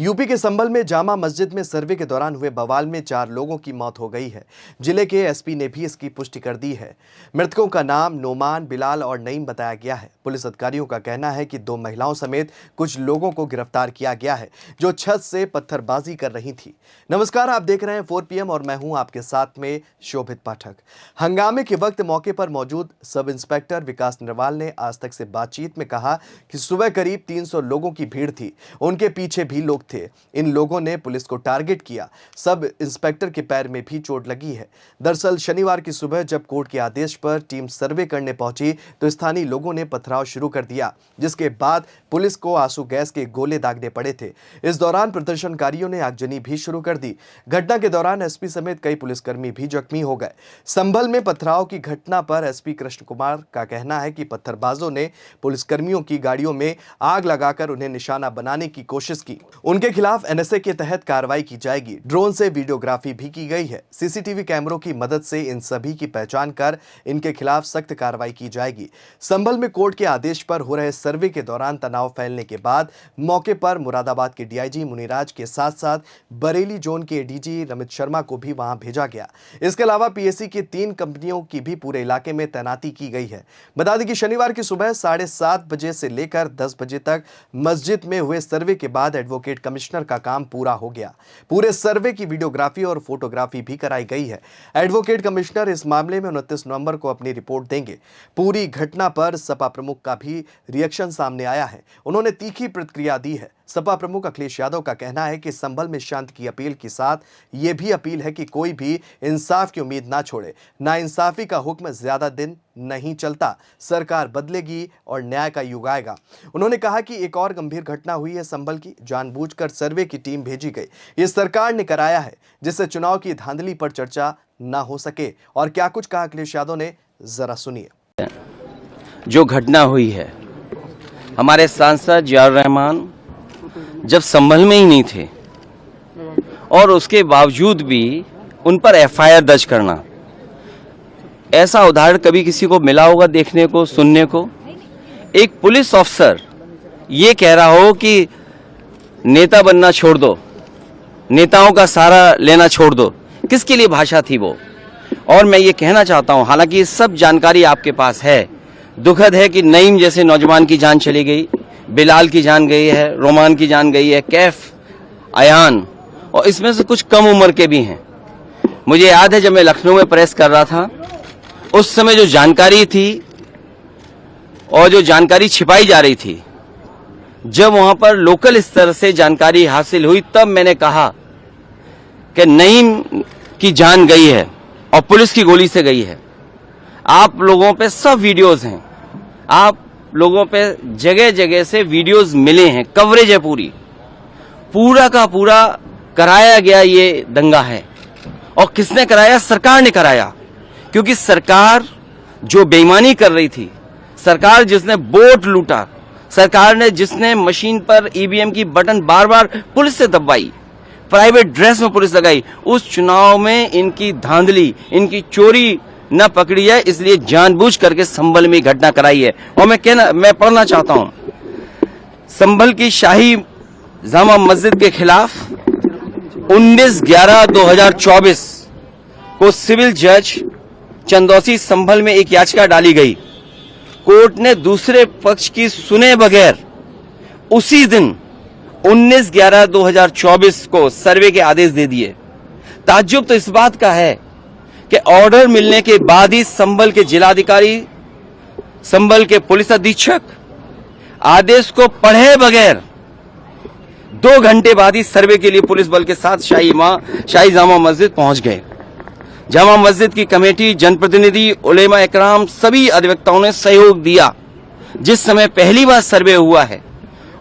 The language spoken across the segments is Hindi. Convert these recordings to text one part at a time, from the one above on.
यूपी के संभल में जामा मस्जिद में सर्वे के दौरान हुए बवाल में 4 लोगों की मौत हो गई है। जिले के एसपी ने भी इसकी पुष्टि कर दी है। मृतकों का नाम नोमान, बिलाल और नईम बताया गया है। पुलिस अधिकारियों का कहना है कि 2 महिलाओं समेत कुछ लोगों को गिरफ्तार किया गया है जो छत से पत्थरबाजी कर रही थी। नमस्कार, आप देख रहे हैं 4 PM और मैं हूं आपके साथ में शोभित पाठक। हंगामे के वक्त मौके पर मौजूद सब इंस्पेक्टर विकास नरवाल ने आज तक से बातचीत में कहा कि सुबह करीब 300 लोगों की भीड़ थी, उनके पीछे भी लोग थे। इन लोगों ने पुलिस को टारगेट किया। सब इंस्पेक्टर के पैर में भी चोट लगी है। दरअसल शनिवार की सुबह जब कोर्ट के आदेश पर टीम सर्वे करने पहुंची तो स्थानीय लोगों ने पथराव शुरू कर दिया, जिसके बाद पुलिस को आंसू गैस के गोले दागने पड़े थे। इस दौरान प्रदर्शनकारियों ने आगजनी भी शुरू कर दी। घटना के दौरान एसपी समेत कई पुलिसकर्मी भी जख्मी हो गए। संभल में पथराव की घटना पर एसपी कृष्ण कुमार का कहना है कि पत्थरबाजों ने पुलिसकर्मियों की गाड़ियों में आग लगाकर उन्हें निशाना बनाने की कोशिश की। उनके खिलाफ एनएसए के तहत कार्रवाई की जाएगी। ड्रोन से वीडियोग्राफी भी की गई है। सीसीटीवी कैमरों की मदद से इन सभी की पहचान कर इनके खिलाफ सख्त कार्रवाई की जाएगी। संभल में कोर्ट के आदेश पर हो रहे सर्वे के दौरान तनाव फैलने के बाद मौके पर मुरादाबाद के डीआईजी मुनिराज के साथ साथ बरेली जोन के एडीजी रमित शर्मा को भी वहां भेजा गया। इसके अलावा पीएससी की 3 कंपनियों की भी पूरे इलाके में तैनाती की गई है। बता दें कि शनिवार की सुबह 7:30 बजे से लेकर 10 बजे तक मस्जिद में हुए सर्वे के बाद एडवोकेट कमिश्नर का काम पूरा हो गया। पूरे सर्वे की वीडियोग्राफी और फोटोग्राफी भी कराई गई है। एडवोकेट कमिश्नर इस मामले में 29 नवंबर को अपनी रिपोर्ट देंगे। पूरी घटना पर सपा प्रमुख का भी रिएक्शन सामने आया है। उन्होंने तीखी प्रतिक्रिया दी है। सपा प्रमुख अखिलेश यादव का कहना है कि संभल में शांति की अपील के साथ ये भी अपील है कि कोई भी इंसाफ की उम्मीद ना छोड़े। नाइंसाफी का हुक्म ज्यादा दिन नहीं चलता, सरकार बदलेगी और न्याय का युग आएगा। उन्होंने कहा कि एक और गंभीर घटना हुई है संभल की। जानबूझकर सर्वे की टीम भेजी गई, ये सरकार ने कराया है जिससे चुनाव की धांधली पर चर्चा ना हो सके। और क्या कुछ कहा अखिलेश यादव ने, जरा सुनिए। जो घटना हुई है, हमारे सांसद जियाउर रहमान जब संभल में ही नहीं थे और उसके बावजूद भी उन पर एफआईआर दर्ज करना, ऐसा उदाहरण कभी किसी को मिला होगा देखने को, सुनने को? एक पुलिस ऑफिसर ये कह रहा हो कि नेता बनना छोड़ दो, नेताओं का सहारा लेना छोड़ दो, किसके लिए भाषा थी वो? और मैं ये कहना चाहता हूं, हालांकि ये सब जानकारी आपके पास है, दुखद है कि नईम जैसे नौजवान की जान चली गई, बिलाल की जान गई है, रोमान की जान गई है, कैफ, अयान, और इसमें से कुछ कम उम्र के भी हैं। मुझे याद है जब मैं लखनऊ में प्रेस कर रहा था, उस समय जो जानकारी थी और जो जानकारी छिपाई जा रही थी, जब वहां पर लोकल स्तर से जानकारी हासिल हुई तब मैंने कहा कि नईम की जान गई है और पुलिस की गोली से गई है। आप लोगों पे सब वीडियोस हैं, आप लोगों पे जगह जगह से वीडियोस मिले हैं, कवरेज है पूरा का पूरा कराया गया ये दंगा है। और किसने कराया? सरकार ने कराया, क्योंकि सरकार जो बेईमानी कर रही थी, सरकार जिसने वोट लूटा, सरकार ने जिसने मशीन पर ईवीएम की बटन बार बार पुलिस से दबाई, प्राइवेट ड्रेस में पुलिस लगाई, उस चुनाव में इनकी धांधली, इनकी चोरी न पकड़ी है, इसलिए जानबूझ करके संभल में घटना कराई है। और मैं पढ़ना चाहता हूं, संभल की शाही जामा मस्जिद के खिलाफ 19/11/2024 को सिविल जज चंदौसी संभल में एक याचिका डाली गई। कोर्ट ने दूसरे पक्ष की सुने बगैर उसी दिन 19/11/2024 को सर्वे के आदेश दे दिए। ताज्जुब तो इस बात का है कि ऑर्डर मिलने के बाद ही संभल के जिलाधिकारी, संभल के पुलिस अधीक्षक आदेश को पढ़े बगैर 2 घंटे बाद ही सर्वे के लिए पुलिस बल के साथ शाही जामा मस्जिद पहुंच गए। जामा मस्जिद की कमेटी, जनप्रतिनिधि, उलेमा इकराम, सभी अधिवक्ताओं ने सहयोग दिया। जिस समय पहली बार सर्वे हुआ है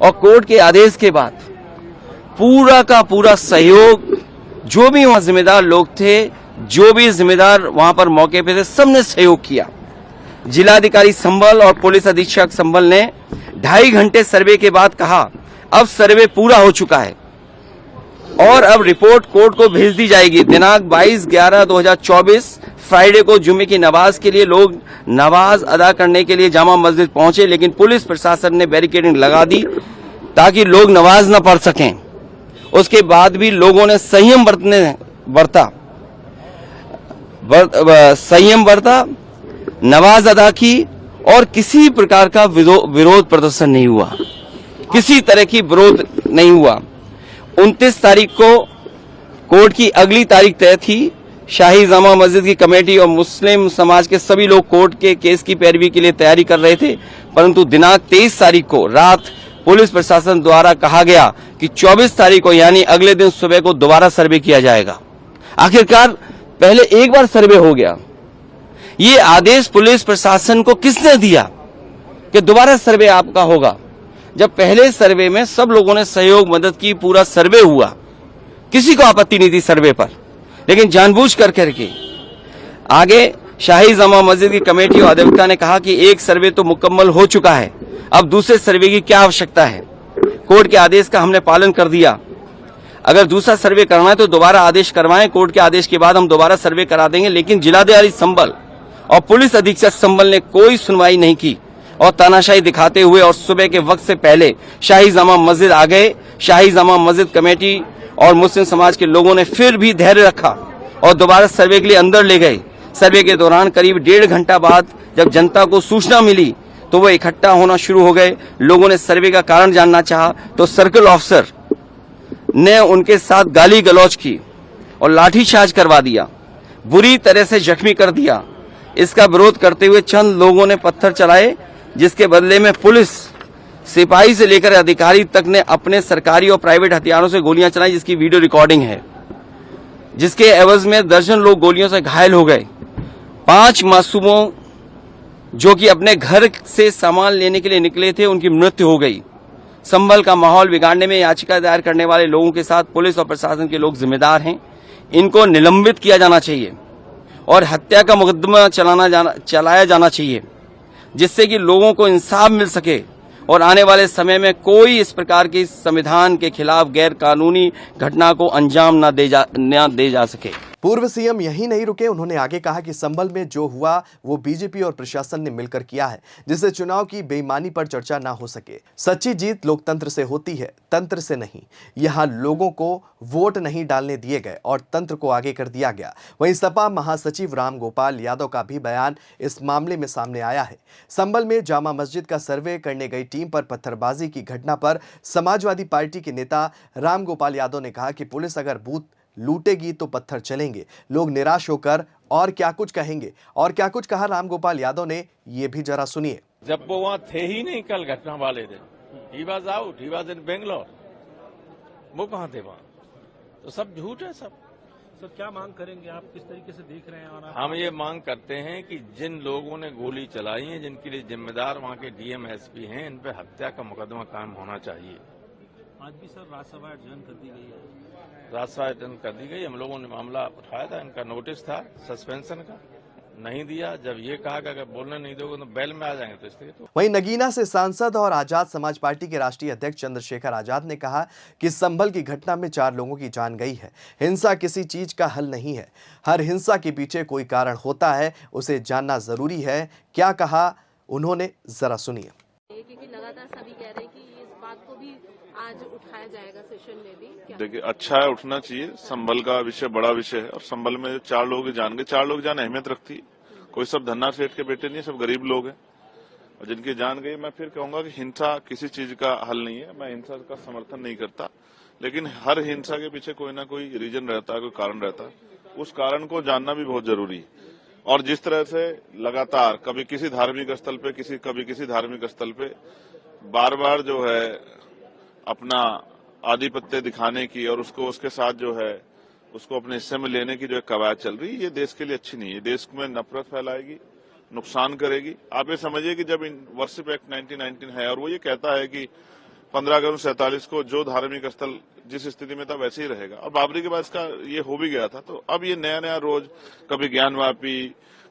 और कोर्ट के आदेश के बाद पूरा का पूरा सहयोग, जो भी वहां जिम्मेदार लोग थे, जो भी जिम्मेदार वहां पर मौके पे थे, सबने सहयोग किया। जिलाधिकारी संभल और पुलिस अधीक्षक संभल ने 2.5 घंटे सर्वे के बाद कहा, अब सर्वे पूरा हो चुका है और अब रिपोर्ट कोर्ट को भेज दी जाएगी। दिनांक 22/11/2024 फ्राइडे को जुमे की नमाज के लिए लोग नमाज अदा करने के लिए जामा मस्जिद पहुंचे, लेकिन पुलिस प्रशासन ने बैरिकेडिंग लगा दी ताकि लोग नमाज न पढ़ सकें। उसके बाद भी लोगों ने संयम बरता, नमाज अदा की और किसी प्रकार का विरोध प्रदर्शन नहीं हुआ, किसी तरह की विरोध नहीं हुआ। 29 तारीख को कोर्ट की अगली तारीख तय थी। शाही जामा मस्जिद की कमेटी और मुस्लिम समाज के सभी लोग कोर्ट के केस की पैरवी के लिए तैयारी कर रहे थे, परंतु दिनांक 23 तारीख को रात पुलिस प्रशासन द्वारा कहा गया कि 24 तारीख को यानी अगले दिन सुबह को दोबारा सर्वे किया जाएगा। आखिरकार पहले एक बार सर्वे हो गया। ये आदेश पुलिस प्रशासन को किसने दिया कि दोबारा सर्वे आपका होगा, जब पहले सर्वे में सब लोगों ने सहयोग मदद की, पूरा सर्वे हुआ, किसी को आपत्ति नहीं थी सर्वे पर, लेकिन जानबूझ करके आगे शाही जामा मस्जिद की कमेटी और अधिवक्ता ने कहा कि एक सर्वे तो मुकम्मल हो चुका है, अब दूसरे सर्वे की क्या आवश्यकता है। कोर्ट के आदेश का हमने पालन कर दिया। अगर दूसरा सर्वे करना है तो दोबारा आदेश करवाएं, कोर्ट के आदेश के बाद हम दोबारा सर्वे करा देंगे। लेकिन जिलाधिकारी संभल और पुलिस अधीक्षक संभल ने कोई सुनवाई नहीं की और तानाशाही दिखाते हुए और सुबह के वक्त से पहले शाही जामा मस्जिद आ गए। शाही जामा मस्जिद कमेटी और मुस्लिम समाज के लोगों ने फिर भी धैर्य रखा और दोबारा सर्वे के लिए अंदर ले गए। सर्वे के दौरान करीब 1.5 घंटा बाद जब जनता को सूचना मिली तो वो इकट्ठा होना शुरू हो गए। लोगों ने सर्वे का कारण जानना चाहा तो सर्कल ऑफिसर ने उनके साथ गाली गलौज की और लाठीचार्ज करवा दिया, बुरी तरह से जख्मी कर दिया। इसका विरोध करते हुए चंद लोगों ने पत्थर चलाए, जिसके बदले में पुलिस सिपाही से लेकर अधिकारी तक ने अपने सरकारी और प्राइवेट हथियारों से गोलियां चलाई, जिसकी वीडियो रिकॉर्डिंग है, जिसके एवज में दर्जन लोग गोलियों से घायल हो गए। 5 मासूमों जो कि अपने घर से सामान लेने के लिए निकले थे, उनकी मृत्यु हो गई। संभल का माहौल बिगाड़ने में याचिका दायर करने वाले लोगों के साथ पुलिस और प्रशासन के लोग जिम्मेदार हैं। इनको निलंबित किया जाना चाहिए और हत्या का मुकदमा चलाया जाना चाहिए, जिससे कि लोगों को इंसाफ मिल सके और आने वाले समय में कोई इस प्रकार की संविधान के खिलाफ गैर कानूनी घटना को अंजाम न दे जा सके। पूर्व सीएम यही नहीं रुके, उन्होंने आगे कहा कि संभल में जो हुआ वो बीजेपी और प्रशासन ने मिलकर किया है, जिससे चुनाव की बेईमानी पर चर्चा ना हो सके। सच्ची जीत लोकतंत्र से होती है, तंत्र से नहीं। यहाँ लोगों को वोट नहीं डालने दिए गए और तंत्र को आगे कर दिया गया। वहीं सपा महासचिव रामगोपाल यादव का भी बयान इस मामले में सामने आया है। संभल में जामा मस्जिद का सर्वे करने गई टीम पर पत्थरबाजी की घटना पर समाजवादी पार्टी के नेता रामगोपाल यादव ने कहा कि पुलिस अगर बूथ लूटेगी तो पत्थर चलेंगे। लोग निराश होकर और क्या कुछ कहेंगे। और क्या कुछ कहा रामगोपाल यादव ने, ये भी जरा सुनिए। जब वो वहां थे ही नहीं कल घटना वाले दिन, he was out, he was in Bangalore, वो कहां थे वहां? तो सब झूठ है सब। सर क्या मांग करेंगे आप, किस तरीके से देख रहे हैं? और हम ये मांग करते हैं कि जिन लोगों ने गोली चलाई है, जिनके लिए जिम्मेदार वहां के डीएम एसपी हैं, इन पे हत्या का मुकदमा कायम होना चाहिए। आज भी सर राज्यसभा एडजर्न कर दी गई है। राज्यसभा एडजर्न कर दी गई। हम लोगों ने मामला उठाया था, इनका नोटिस था सस्पेंशन का, नहीं दिया। जब ये कहा कि अगर बोलने नहीं दोगे तो बैल में आ जाएंगे, तो इसलिए तो। वहीं नगीना से सांसद और आजाद समाज पार्टी के राष्ट्रीय अध्यक्ष चंद्रशेखर आजाद ने कहा कि संभल की घटना में 4 लोगों की जान गई है। हिंसा किसी चीज का हल नहीं है, हर हिंसा के पीछे कोई कारण होता है, उसे जानना जरूरी है। क्या कहा उन्होंने, जरा सुनिए। क्योंकि लगातार सभी कह रहे हैं कि इस बात को भी आज उठाया जाएगा सेशन में भी। देखिए, अच्छा है, उठना चाहिए। संभल का विषय बड़ा विषय है और संभल में 4 लोगों की जान गई। 4 लोग जान अहमियत रखती है। कोई सब धन्ना सेठ के बेटे नहीं, सब गरीब लोग हैं और जिनकी जान गई। मैं फिर कहूंगा कि हिंसा किसी चीज का हल नहीं है। मैं हिंसा का समर्थन नहीं करता, लेकिन हर हिंसा के पीछे कोई ना कोई रीजन रहता है, कोई कारण रहता है। उस कारण को जानना भी बहुत जरूरी है। और जिस तरह से लगातार कभी किसी धार्मिक स्थल पे, कभी किसी धार्मिक स्थल पे बार बार जो है अपना आधिपत्य दिखाने की और उसके साथ जो है उसको अपने हिस्से में लेने की जो एक कवायद चल रही है, ये देश के लिए अच्छी नहीं है। देश में नफरत फैलाएगी, नुकसान करेगी। आप ये समझिए कि जब वर्शिप एक्ट 1919 है और वो ये कहता है कि 15 अगस्त 47 को जो धार्मिक स्थल जिस स्थिति में था वैसे ही रहेगा, और बाबरी के बाद इसका ये हो भी गया था। तो अब ये नया रोज कभी ज्ञानवापी,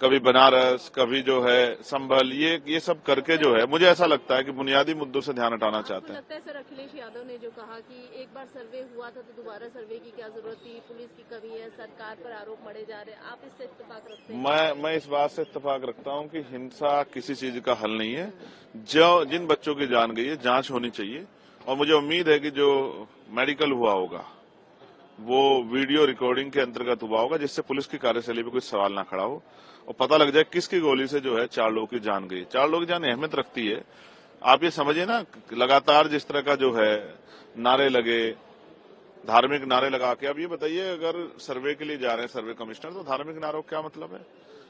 कभी बनारस, कभी जो है संभल, ये सब करके जो है, मुझे ऐसा लगता है कि बुनियादी मुद्दों से ध्यान हटाना चाहते हैं। लगता है सर अखिलेश यादव ने जो कहा कि एक बार सर्वे हुआ था तो दोबारा सर्वे की क्या जरूरत थी, पुलिस की कमी है, सरकार पर आरोप मढ़े जा रहे हैं, आप इससे इत्तेफाक रखते हैं? मैं इस बात से इत्तेफाक रखता हूं कि हिंसा किसी चीज का हल नहीं है। जिन बच्चों की जान गई है, जांच होनी चाहिए और मुझे उम्मीद है कि जो मेडिकल हुआ होगा वो वीडियो रिकॉर्डिंग के अंतर्गत हुआ होगा, जिससे पुलिस की कार्यशैली पे कोई सवाल ना खड़ा हो और पता लग जाए किसकी गोली से जो है 4 लोगों की जान गई। 4 लोगों की जान अहमियत रखती है। आप ये समझिए ना, लगातार जिस तरह का जो है नारे लगे, धार्मिक नारे लगा के, अब ये बताइए अगर सर्वे के लिए जा रहे हैं सर्वे कमिश्नर, तो धार्मिक नारों का क्या मतलब है?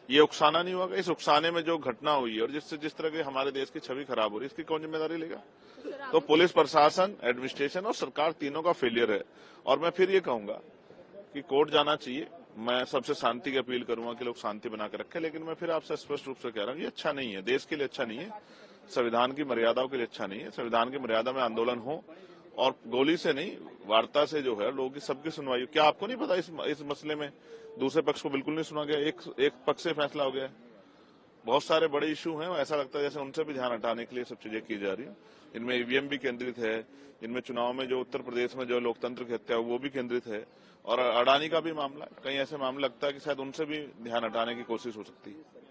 ये उकसाना नहीं होगा? इस उकसाने में जो घटना हुई है और जिससे जिस तरह के हमारे देश की छवि खराब हो रही है, इसकी कौन जिम्मेदारी लेगा? तो पुलिस प्रशासन, एडमिनिस्ट्रेशन और सरकार तीनों का फेलियर है। और मैं फिर ये कहूंगा कि कोर्ट जाना चाहिए। मैं सबसे शांति की अपील करूंगा कि लोग शांति बना के रखें, लेकिन मैं फिर आपसे स्पष्ट रूप से कह रहा हूं, ये अच्छा नहीं है, देश के लिए अच्छा नहीं है, संविधान की मर्यादाओं के लिए अच्छा नहीं है। संविधान की मर्यादा में आंदोलन हो और गोली से नहीं, वार्ता से जो है लोगों की सबकी सुनवाई हो। क्या आपको नहीं पता इस मसले में दूसरे पक्ष को बिल्कुल नहीं सुना गया, एक पक्ष से फैसला हो गया? बहुत सारे बड़े इशू हैं, ऐसा लगता है जैसे उनसे भी ध्यान हटाने के लिए सब चीजें की जा रही है। इनमें ईवीएम भी केंद्रित है, इनमें चुनाव में जो उत्तर प्रदेश में जो लोकतंत्र की हत्या वो भी केंद्रित है, और अडानी का भी मामला, कहीं ऐसे मामला लगता है कि शायद उनसे भी ध्यान हटाने की कोशिश हो सकती है।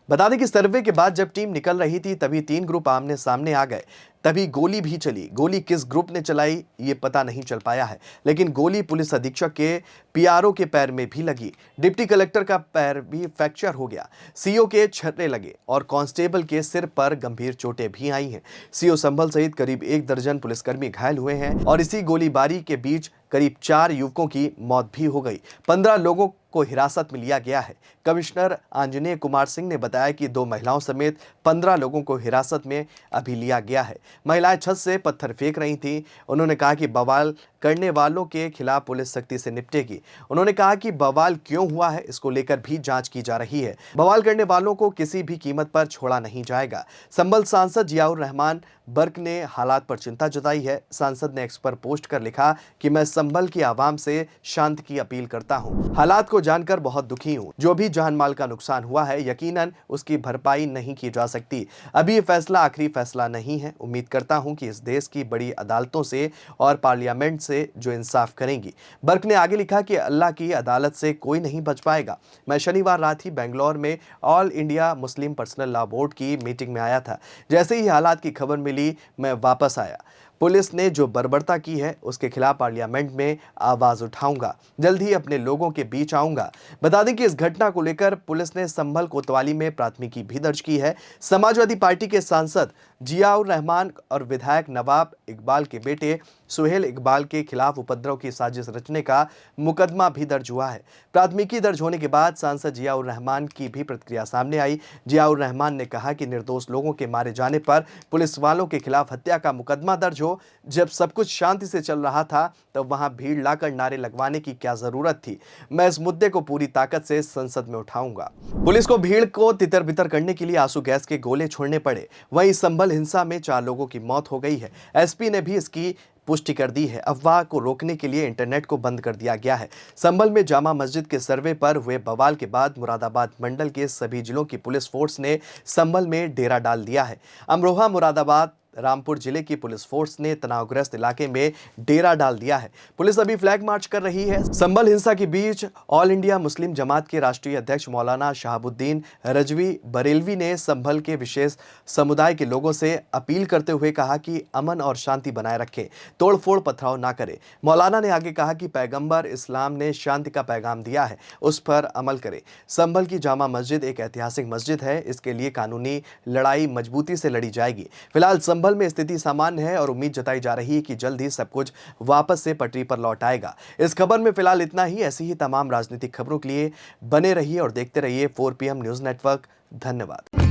बता दें कि सर्वे के बाद जब टीम निकल रही थी तभी 3 ग्रुप आमने सामने आ गए, तभी गोली भी चली। गोली किस ग्रुप ने चलाई ये पता नहीं चल पाया है, लेकिन गोली पुलिस अधीक्षक के पीआरओ के पैर में भी लगी। डिप्टी कलेक्टर का पैर भी फ्रैक्चर हो गया, सीओ के छर्रे लगे और कांस्टेबल के सिर पर गंभीर चोटें भी आई हैं। सीओ संभल सहित करीब 1 दर्जन पुलिसकर्मी घायल हुए हैं और इसी गोलीबारी के बीच करीब 4 युवकों की मौत भी हो गई। 15 लोगों को हिरासत में लिया गया है। कमिश्नर आंजनेय कुमार सिंह ने बताया कि 2 महिलाओं समेत 15 लोगों को हिरासत में अभी लिया गया है। महिलाएं छत से पत्थर फेंक रही थीं। उन्होंने कहा कि बवाल करने वालों के खिलाफ पुलिस सख्ती से निपटेगी। उन्होंने कहा कि बवाल क्यों हुआ है इसको लेकर भी जांच की जा रही है। बवाल करने वालों को किसी भी कीमत पर छोड़ा नहीं जाएगा। संभल सांसद जियाउर रहमान बर्क ने हालात पर चिंता जताई है। सांसद ने एक्स पर पोस्ट कर लिखा कि मैं संभल की आवाम से शांति की अपील करता हूं। हालात को जानकर बहुत दुखी हूं। जो भी जान माल का नुकसान हुआ है यकीनन उसकी भरपाई नहीं की जा सकती। अभी ये फैसला आखिरी फैसला नहीं है। उम्मीद करता हूं कि इस देश की बड़ी अदालतों से और पार्लियामेंट से जो इंसाफ करेंगी। बर्क ने आगे लिखा कि अल्लाह की अदालत से कोई नहीं बच पाएगा। मैं शनिवार रात ही बेंगलोर में all India Muslim personal law board की मीटिंग में आया था। जैसे ही हालात की खबर मिली मैं वापस आया। पुलिस ने जो बर्बरता की है उसके खिलाफ पार्लियामेंट में आवाज उठाऊंगा। जल्द ही अपने लोगों के बीच आऊंगा। बता दें कि इस घटना को लेकर पुलिस ने संभल कोतवाली में प्राथमिकी भी दर्ज की है। समाजवादी पार्टी के सांसद जियाउर रहमान और विधायक नवाब इकबाल के बेटे सुहेल इकबाल के खिलाफ उपद्रव की साजिश रचने का मुकदमा भी दर्ज हुआ है। प्राथमिकी दर्ज होने के बाद सांसद जियाउर रहमान की भी प्रतिक्रिया सामने आई। जियाउर रहमान ने कहा कि निर्दोष लोगों के मारे जाने पर पुलिस वालों के खिलाफ हत्या का मुकदमा दर्ज हो। जब सब कुछ शांति से चल रहा था तब वहां भीड़ लाकर नारे लगवाने की क्या जरूरत थी। मैं इस मुद्दे को पूरी ताकत से संसद में उठाऊंगा। पुलिस को भीड़ को तितर बितर करने के लिए आंसू गैस के गोले छोड़ने पड़े। वहीं संभल हिंसा में 4 लोगों की मौत हो गई है। एसपी ने भी इसकी पुष्टि कर दी है। अफवाह को रोकने के लिए इंटरनेट को बंद कर दिया गया है। संभल में जामा मस्जिद के सर्वे पर हुए बवाल के बाद मुरादाबाद मंडल के सभी जिलों की पुलिस फोर्स ने संभल में डेरा डाल दिया है। अमरोहा, मुरादाबाद, रामपुर जिले की पुलिस फोर्स ने तनावग्रस्त इलाके में डेरा डाल दिया है। पुलिस अभी फ्लैग मार्च कर रही है। संभल हिंसा के बीच ऑल इंडिया मुस्लिम जमात के राष्ट्रीय अध्यक्ष मौलाना शहाबुद्दीन रजवी बरेलवी ने संभल के विशेष समुदाय के लोगों से अपील करते हुए कहा कि अमन और शांति बनाए रखें, तोड़फोड़ पथराव ना करें। मौलाना ने आगे कहा कि पैगंबर इस्लाम ने शांति का पैगाम दिया है, उस पर अमल करें। संभल की जामा मस्जिद एक ऐतिहासिक मस्जिद है। इसके लिए कानूनी लड़ाई मजबूती से लड़ी जाएगी। फिलहाल संभल में स्थिति सामान्य है और उम्मीद जताई जा रही है कि जल्द ही सब कुछ वापस से पटरी पर लौट आएगा। इस खबर में फिलहाल इतना ही। ऐसी ही तमाम राजनीतिक खबरों के लिए बने रहिए और देखते रहिए 4 PM न्यूज़ नेटवर्क। धन्यवाद।